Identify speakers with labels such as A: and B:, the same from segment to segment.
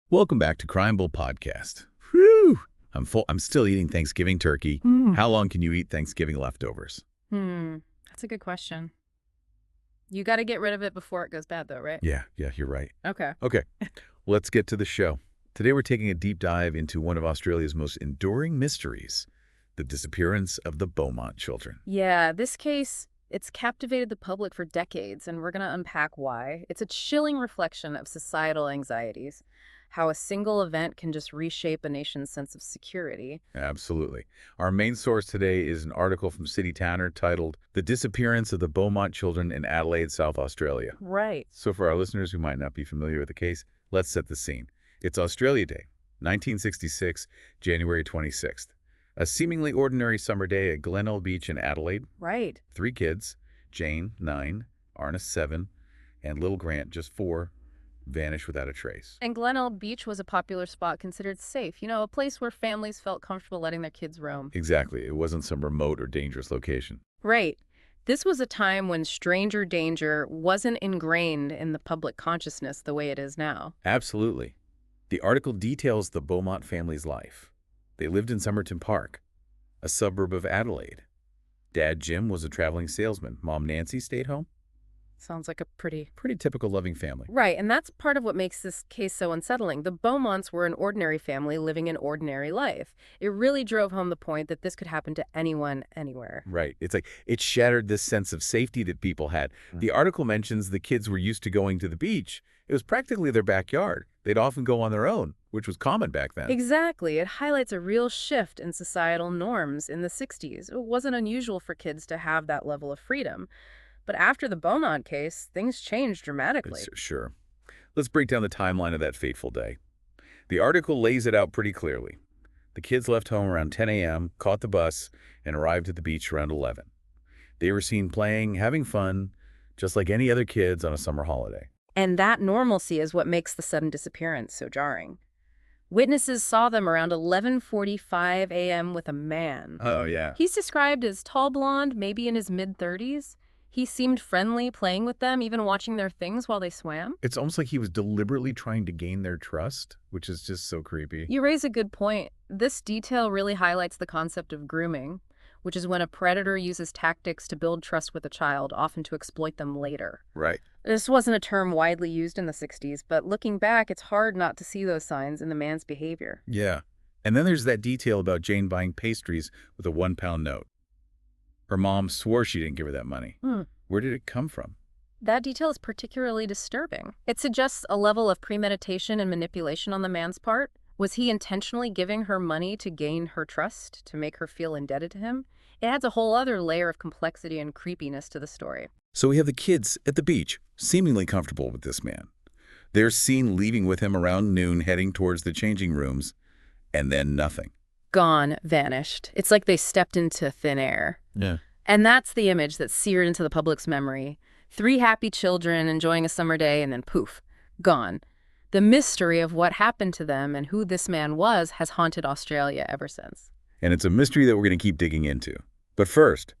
A: Welcome back to Crime Bowl Podcast. Whew! I'm full. I'm still eating Thanksgiving turkey. How long can you eat Thanksgiving leftovers?
B: That's a good question. You got to get rid of it before it goes bad, though, right?
A: Yeah, you're right.
B: Okay.
A: Okay, let's get to the show. Today we're taking a deep dive into one of Australia's most enduring mysteries, the disappearance of the Beaumont children.
B: Yeah, this case, it's captivated the public for decades, and we're going to unpack why. It's a chilling reflection of societal anxieties, how a single event can just reshape a nation's sense of security.
A: Absolutely. Our main source today is an article from City Tanner titled The Disappearance of the Beaumont Children in Adelaide, South Australia.
B: Right.
A: So for our listeners who might not be familiar with the case, let's set the scene. It's Australia Day, 1966, January 26th. A seemingly ordinary summer day at Glenelg Beach in Adelaide.
B: Right.
A: 3 kids, Jane, 9, Arnna, 7, and little Grant, just 4, vanish without a trace.
B: And Glenelg Beach was a popular spot considered safe, a place where families felt comfortable letting their kids roam.
A: Exactly. It wasn't some remote or dangerous location.
B: Right. This was a time when stranger danger wasn't ingrained in the public consciousness the way it is now.
A: Absolutely. The article details the Beaumont family's life. They lived in Somerton Park, a suburb of Adelaide. Dad Jim was a traveling salesman. Mom Nancy stayed home.
B: Sounds like a pretty...
A: Pretty typical loving family.
B: Right, and that's part of what makes this case so unsettling. The Beaumonts were an ordinary family living an ordinary life. It really drove home the point that this could happen to anyone, anywhere.
A: Right. It's like it shattered this sense of safety that people had. The article mentions the kids were used to going to the beach. It was practically their backyard. They'd often go on their own, which was common back then.
B: Exactly. It highlights a real shift in societal norms in the 60s. It wasn't unusual for kids to have that level of freedom. But after the Beaumont case, things changed dramatically.
A: Sure. Let's break down the timeline of that fateful day. The article lays it out pretty clearly. The kids left home around 10 a.m., caught the bus, and arrived at the beach around 11. They were seen playing, having fun, just like any other kids on a summer holiday.
B: And that normalcy is what makes the sudden disappearance so jarring. Witnesses saw them around 11:45 a.m. with a man.
A: Oh, yeah.
B: He's described as tall blonde, maybe in his mid-30s. He seemed friendly, playing with them, even watching their things while they swam.
A: It's almost like he was deliberately trying to gain their trust, which is just so creepy.
B: You raise a good point. This detail really highlights the concept of grooming, which is when a predator uses tactics to build trust with a child, often to exploit them later.
A: Right.
B: This wasn't a term widely used in the 60s, but looking back, it's hard not to see those signs in the man's behavior.
A: Yeah. And then there's that detail about Jane buying pastries with a £1 note. Her mom swore she didn't give her that money. Where did it come from?
B: That detail is particularly disturbing. It suggests a level of premeditation and manipulation on the man's part. Was he intentionally giving her money to gain her trust, to make her feel indebted to him? It adds a whole other layer of complexity and creepiness to the story.
A: So we have the kids at the beach, seemingly comfortable with this man. They're seen leaving with him around noon, heading towards the changing rooms, and then nothing.
B: Gone, vanished. It's like they stepped into thin air.
A: Yeah.
B: And that's the image that's seared into the public's memory. 3 happy children enjoying a summer day, and then poof, gone. The mystery of what happened to them and who this man was has haunted Australia ever since.
A: And it's a mystery that we're going to keep digging into. But first,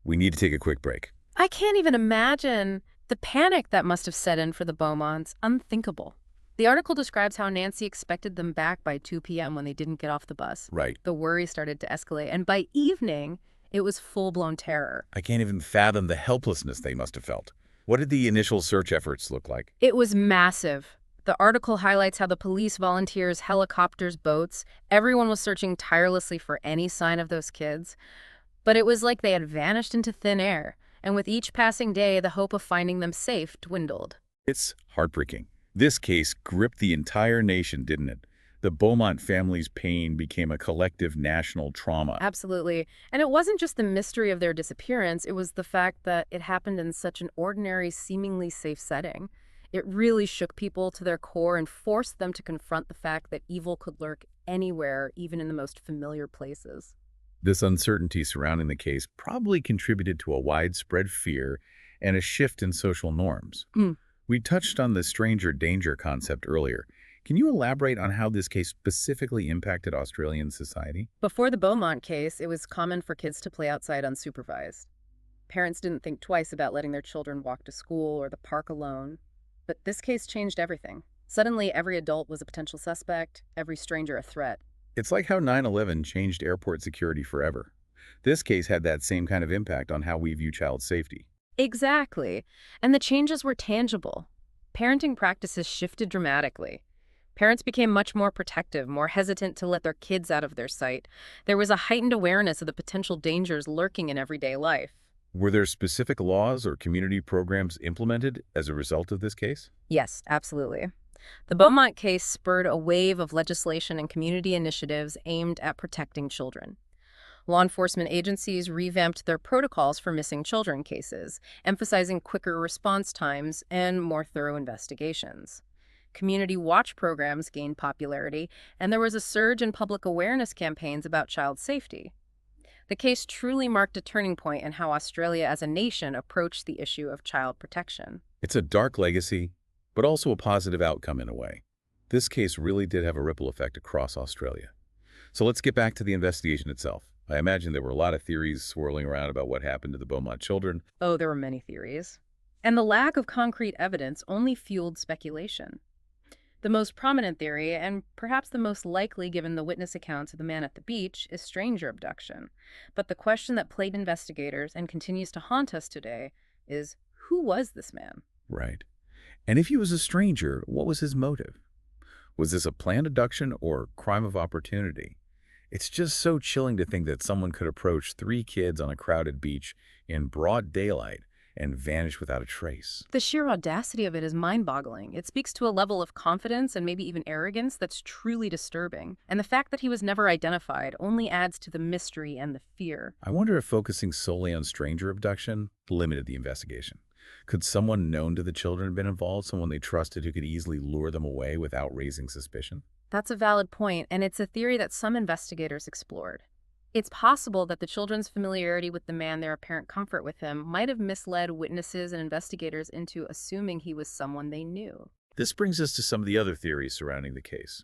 A: we need to take a quick break.
B: I can't even imagine the panic that must have set in for the Beaumonts. Unthinkable. The article describes how Nancy expected them back by 2 p.m. when they didn't get off the bus.
A: Right.
B: The worry started to escalate, and by evening, it was full-blown terror.
A: I can't even fathom the helplessness they must have felt. What did the initial search efforts look like?
B: It was massive. The article highlights how the police, volunteers, helicopters, boats, everyone was searching tirelessly for any sign of those kids. But it was like they had vanished into thin air, and with each passing day, the hope of finding them safe dwindled.
A: It's heartbreaking. This case gripped the entire nation, didn't it? The Beaumont family's pain became a collective national trauma.
B: Absolutely. And it wasn't just the mystery of their disappearance, it was the fact that it happened in such an ordinary, seemingly safe setting. It really shook people to their core and forced them to confront the fact that evil could lurk anywhere, even in the most familiar places.
A: This uncertainty surrounding the case probably contributed to a widespread fear and a shift in social norms. We touched on the stranger danger concept earlier. Can you elaborate on how this case specifically impacted Australian society?
B: Before the Beaumont case, it was common for kids to play outside unsupervised. Parents didn't think twice about letting their children walk to school or the park alone. But this case changed everything. Suddenly, every adult was a potential suspect, every stranger a threat.
A: It's like how 9/11 changed airport security forever. This case had that same kind of impact on how we view child safety.
B: Exactly. And the changes were tangible. Parenting practices shifted dramatically. Parents became much more protective, more hesitant to let their kids out of their sight. There was a heightened awareness of the potential dangers lurking in everyday life.
A: Were there specific laws or community programs implemented as a result of this case?
B: Yes, absolutely. The Beaumont case spurred a wave of legislation and community initiatives aimed at protecting children. Law enforcement agencies revamped their protocols for missing children cases, emphasizing quicker response times and more thorough investigations. Community watch programs gained popularity, and there was a surge in public awareness campaigns about child safety. The case truly marked a turning point in how Australia as a nation approached the issue of child protection.
A: It's a dark legacy, but also a positive outcome in a way. This case really did have a ripple effect across Australia. So let's get back to the investigation itself. I imagine there were a lot of theories swirling around about what happened to the Beaumont children.
B: Oh, there were many theories. And the lack of concrete evidence only fueled speculation. The most prominent theory, and perhaps the most likely given the witness accounts of the man at the beach, is stranger abduction. But the question that plagued investigators and continues to haunt us today is, who was this man?
A: Right. And if he was a stranger, what was his motive? Was this a planned abduction or crime of opportunity? It's just so chilling to think that someone could approach 3 kids on a crowded beach in broad daylight and vanish without a trace.
B: The sheer audacity of it is mind-boggling. It speaks to a level of confidence and maybe even arrogance that's truly disturbing. And the fact that he was never identified only adds to the mystery and the fear.
A: I wonder if focusing solely on stranger abduction limited the investigation. Could someone known to the children have been involved, someone they trusted who could easily lure them away without raising suspicion?
B: That's a valid point, and it's a theory that some investigators explored. It's possible that the children's familiarity with the man, their apparent comfort with him, might have misled witnesses and investigators into assuming he was someone they knew.
A: This brings us to some of the other theories surrounding the case.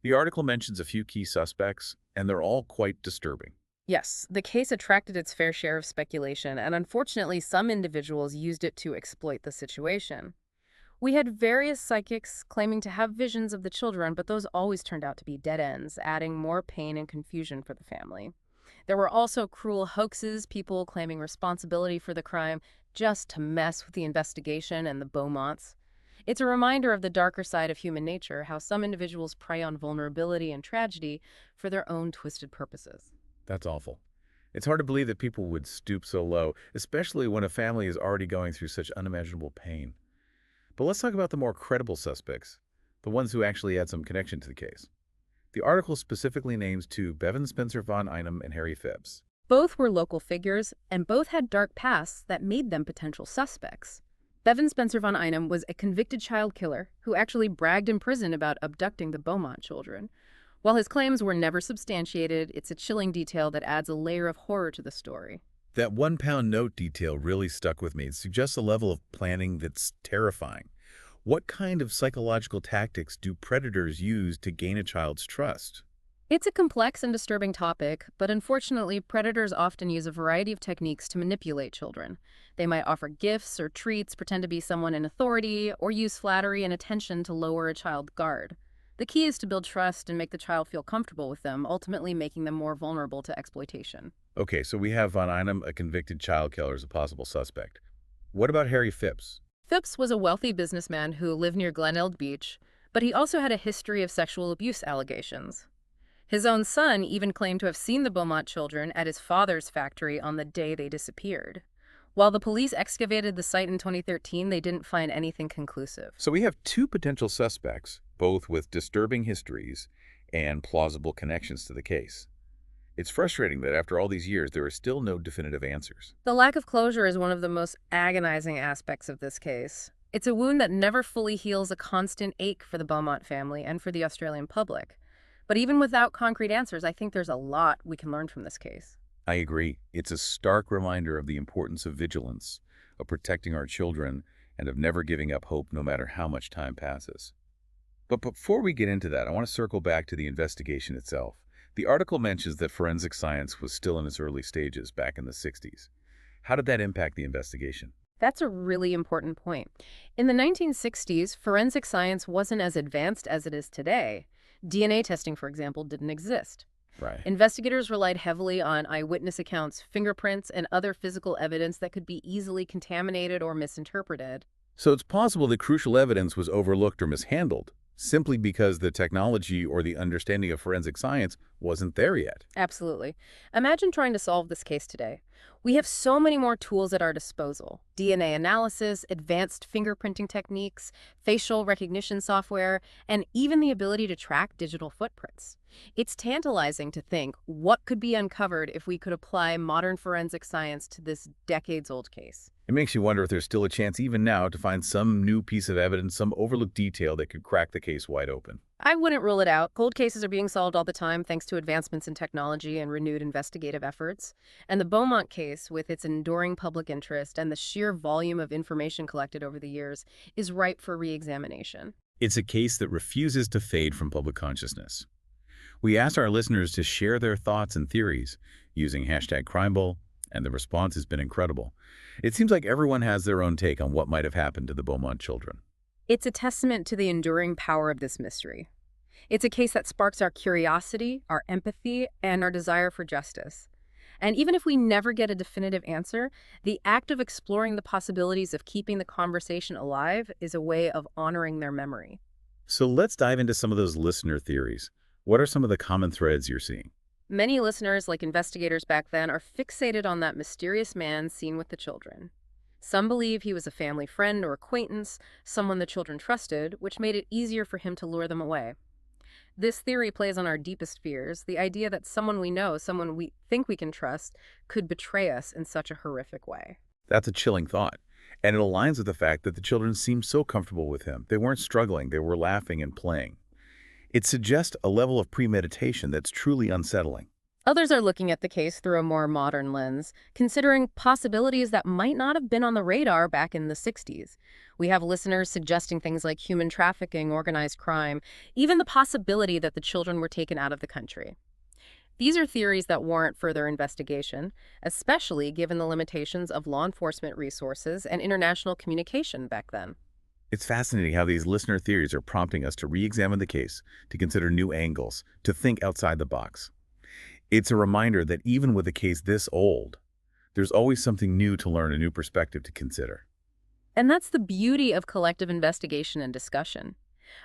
A: The article mentions a few key suspects, and they're all quite disturbing.
B: Yes, the case attracted its fair share of speculation, and unfortunately, some individuals used it to exploit the situation. We had various psychics claiming to have visions of the children, but those always turned out to be dead ends, adding more pain and confusion for the family. There were also cruel hoaxes, people claiming responsibility for the crime just to mess with the investigation and the Beaumonts. It's a reminder of the darker side of human nature, how some individuals prey on vulnerability and tragedy for their own twisted purposes.
A: That's awful. It's hard to believe that people would stoop so low, especially when a family is already going through such unimaginable pain. But let's talk about the more credible suspects, the ones who actually had some connection to the case. The article specifically names 2, Bevan Spencer von Einem and Harry Phipps.
B: Both were local figures, and both had dark pasts that made them potential suspects. Bevan Spencer von Einem was a convicted child killer who actually bragged in prison about abducting the Beaumont children. While his claims were never substantiated, it's a chilling detail that adds a layer of horror to the story.
A: That £1 note detail really stuck with me. It suggests a level of planning that's terrifying. What kind of psychological tactics do predators use to gain a child's trust?
B: It's a complex and disturbing topic, but unfortunately, predators often use a variety of techniques to manipulate children. They might offer gifts or treats, pretend to be someone in authority, or use flattery and attention to lower a child's guard. The key is to build trust and make the child feel comfortable with them, ultimately making them more vulnerable to exploitation.
A: Okay, so we have von Einem, a convicted child killer, as a possible suspect. What about Harry Phipps?
B: Phipps was a wealthy businessman who lived near Glenelg Beach, but he also had a history of sexual abuse allegations. His own son even claimed to have seen the Beaumont children at his father's factory on the day they disappeared. While the police excavated the site in 2013, they didn't find anything conclusive.
A: So we have 2 potential suspects, both with disturbing histories and plausible connections to the case. It's frustrating that after all these years, there are still no definitive answers.
B: The lack of closure is one of the most agonizing aspects of this case. It's a wound that never fully heals, a constant ache for the Beaumont family and for the Australian public. But even without concrete answers, I think there's a lot we can learn from this case.
A: I agree. It's a stark reminder of the importance of vigilance, of protecting our children, and of never giving up hope no matter how much time passes. But before we get into that, I want to circle back to the investigation itself. The article mentions that forensic science was still in its early stages back in the 60s. How did that impact the investigation?
B: That's a really important point. In the 1960s, forensic science wasn't as advanced as it is today. DNA testing, for example, didn't exist.
A: Right.
B: Investigators relied heavily on eyewitness accounts, fingerprints, and other physical evidence that could be easily contaminated or misinterpreted.
A: So it's possible that crucial evidence was overlooked or mishandled, simply because the technology or the understanding of forensic science wasn't there yet.
B: Absolutely. Imagine trying to solve this case today. We have so many more tools at our disposal: DNA analysis, advanced fingerprinting techniques, facial recognition software, and even the ability to track digital footprints. It's tantalizing to think what could be uncovered if we could apply modern forensic science to this decades-old case.
A: It makes you wonder if there's still a chance even now to find some new piece of evidence, some overlooked detail that could crack the case wide open.
B: I wouldn't rule it out. Cold cases are being solved all the time thanks to advancements in technology and renewed investigative efforts. And the Beaumont case, with its enduring public interest and the sheer volume of information collected over the years, is ripe for re-examination.
A: It's a case that refuses to fade from public consciousness. We asked our listeners to share their thoughts and theories using hashtag CrimeBowl, and the response has been incredible. It seems like everyone has their own take on what might have happened to the Beaumont children.
B: It's a testament to the enduring power of this mystery. It's a case that sparks our curiosity, our empathy, and our desire for justice. And even if we never get a definitive answer, the act of exploring the possibilities of keeping the conversation alive is a way of honoring their memory.
A: So let's dive into some of those listener theories. What are some of the common threads you're seeing?
B: Many listeners, like investigators back then, are fixated on that mysterious man seen with the children. Some believe he was a family friend or acquaintance, someone the children trusted, which made it easier for him to lure them away. This theory plays on our deepest fears, the idea that someone we know, someone we think we can trust, could betray us in such a horrific way.
A: That's a chilling thought. And it aligns with the fact that the children seemed so comfortable with him. They weren't struggling, they were laughing and playing. It suggests a level of premeditation that's truly unsettling.
B: Others are looking at the case through a more modern lens, considering possibilities that might not have been on the radar back in the 60s. We have listeners suggesting things like human trafficking, organized crime, even the possibility that the children were taken out of the country. These are theories that warrant further investigation, especially given the limitations of law enforcement resources and international communication back then.
A: It's fascinating how these listener theories are prompting us to re-examine the case, to consider new angles, to think outside the box. It's a reminder that even with a case this old, there's always something new to learn, a new perspective to consider.
B: And that's the beauty of collective investigation and discussion.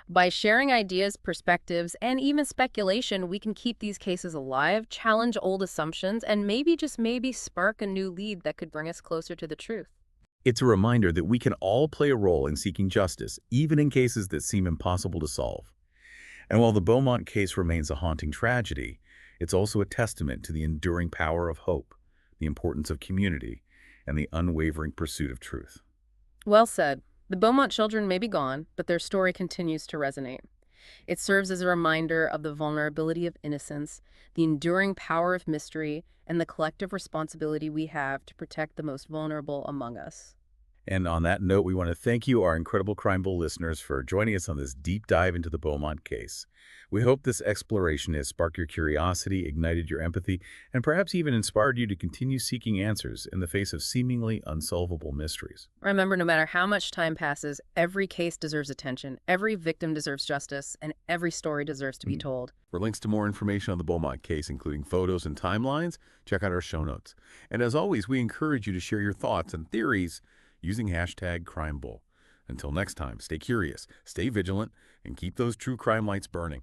B: By sharing ideas, perspectives, and even speculation, we can keep these cases alive, challenge old assumptions, and maybe, just maybe, spark a new lead that could bring us closer to the truth.
A: It's a reminder that we can all play a role in seeking justice, even in cases that seem impossible to solve. And while the Beaumont case remains a haunting tragedy, it's also a testament to the enduring power of hope, the importance of community, and the unwavering pursuit of truth.
B: Well said. The Beaumont children may be gone, but their story continues to resonate. It serves as a reminder of the vulnerability of innocence, the enduring power of mystery, and the collective responsibility we have to protect the most vulnerable among us.
A: And on that note, we want to thank you, our incredible Crime Bowl listeners, for joining us on this deep dive into the Beaumont case. We hope this exploration has sparked your curiosity, ignited your empathy, and perhaps even inspired you to continue seeking answers in the face of seemingly unsolvable mysteries.
B: Remember, no matter how much time passes, every case deserves attention, every victim deserves justice, and every story deserves to be told.
A: For links to more information on the Beaumont case, including photos and timelines, check out our show notes. And as always, we encourage you to share your thoughts and theories using hashtag CrimeBowl. Until next time, stay curious, stay vigilant, and keep those true crime lights burning.